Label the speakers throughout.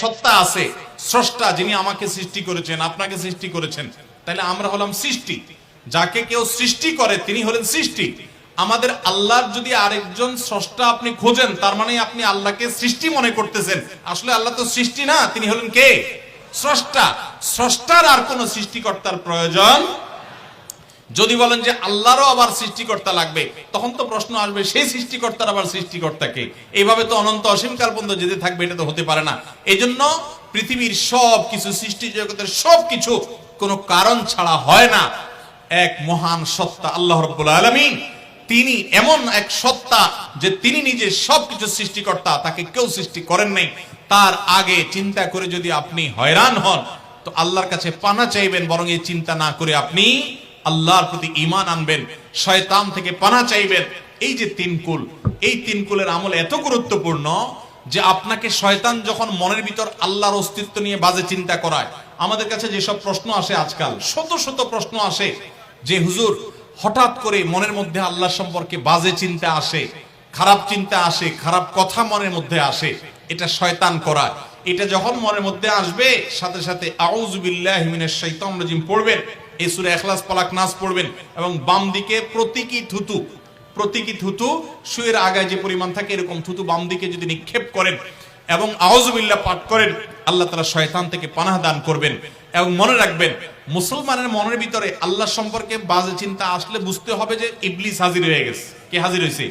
Speaker 1: সত্তা আছে, স্রষ্টা, যিনি আমাকে সৃষ্টি করেছেন, আপনাকে সৃষ্টি করেছেন, তাহলে আমরা হলাম সৃষ্টি। যাকে কেউ সৃষ্টি করে তিনি হলেন সৃষ্টি। আমাদের আল্লাহর যদি আরেকজন স্রষ্টা আপনি খোঁজেন, তার মানে আপনি আল্লাহকে সৃষ্টি মনে করতেছেন। আসলে আল্লাহ তো সৃষ্টি না, তিনি হলেন কে? স্রষ্টা। স্রষ্টার আর কোন সৃষ্টিকর্তার প্রয়োজন। যদি বলেন যে আল্লাহরও আবার সৃষ্টিকর্তা লাগবে, তখন তো প্রশ্ন আসবে সেই সৃষ্টিকর্তার আবার সৃষ্টিকর্তাকে। এইভাবে তো অনন্ত অসীমকাল পর্যন্ত যেতে থাকবে, এটা তো হতে পারে না। এই জন্য পৃথিবীর সব কিছু, সৃষ্টি জগতের সব কিছু কোনো কারণ ছাড়া হয় না। এক মহান সত্তা আল্লাহ রাব্বুল আলামিন, তিনি এমন এক সত্তা যে তিনি নিজে সবকিছু সৃষ্টিকর্তা, তাকে কেউ সৃষ্টি করেন নাই। তার আগে চিন্তা করে যদি আপনি হয়রান হন, তো আল্লাহর কাছে পানা চাইবেন, বরং এই চিন্তা না করে আপনি আল্লাহর প্রতি ঈমান আনবেন, শয়তান থেকে পানা চাইবেন। এই যে তিন কুল, এই তিন কুলের আমল এত গুরুত্বপূর্ণ যে আপনাকে শয়তান যখন মনের ভিতর আল্লাহর অস্তিত্ব নিয়ে বাজে চিন্তা করায়। আমাদের কাছে যেসব প্রশ্ন আসে আজকাল, শত শত প্রশ্ন আসে যে হুজুর, হঠাৎ করে মনের মধ্যে আল্লাহ সম্পর্কে বাজে চিন্তা আসে, খারাপ চিন্তা আসে, খারাপ কথা মনের মধ্যে আসে, এটা শয়তান করা। এটা যখন মনের মধ্যে আসবে, সাথে সাথে আউযু বিল্লাহি মিনাশ শাইতানির রাজিম পড়বেন, এই সূরা ইখলাস, ফালাক, নাস পড়বেন, এবং বাম দিকে প্রতীকী থুতু শুয়ের আগায় যে পরিমাণ থাকে, এরকম থুতু বাম দিকে যদি নিক্ষেপ করেন এবং আউযু বিল্লাহ পাঠ করেন, আল্লাহ তাআলা শয়তান থেকে পানাহ দান করবেন। এবং মনে রাখবেন, মুসলমানের মনের ভিতরে আল্লাহ সম্পর্কে বাজে চিন্তা আসলে বুঝতে হবে যে ইবলিস হাজির হয়ে গেছে। কে হাজির হয়েছে?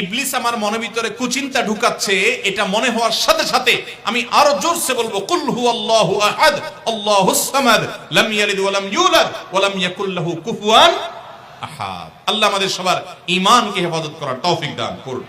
Speaker 1: ইবলিস আমার মনের ভিতরে কুচিন্তা ঢুকাচ্ছে। এটা মনে হওয়ার সাথে সাথে আমি আরো জোরসে বলবো, কুল হুয়াল্লাহু আহাদ আল্লাহুস সামাদ লাম ইয়ালিদ ওয়া লাম ইউলাদ ওয়া লাম ইয়াকুল লাহু কুফুয়ান আহাদ। আল্লাহ আমাদের সবার ঈমানকে হেফাজত করার তৌফিক দান করুন।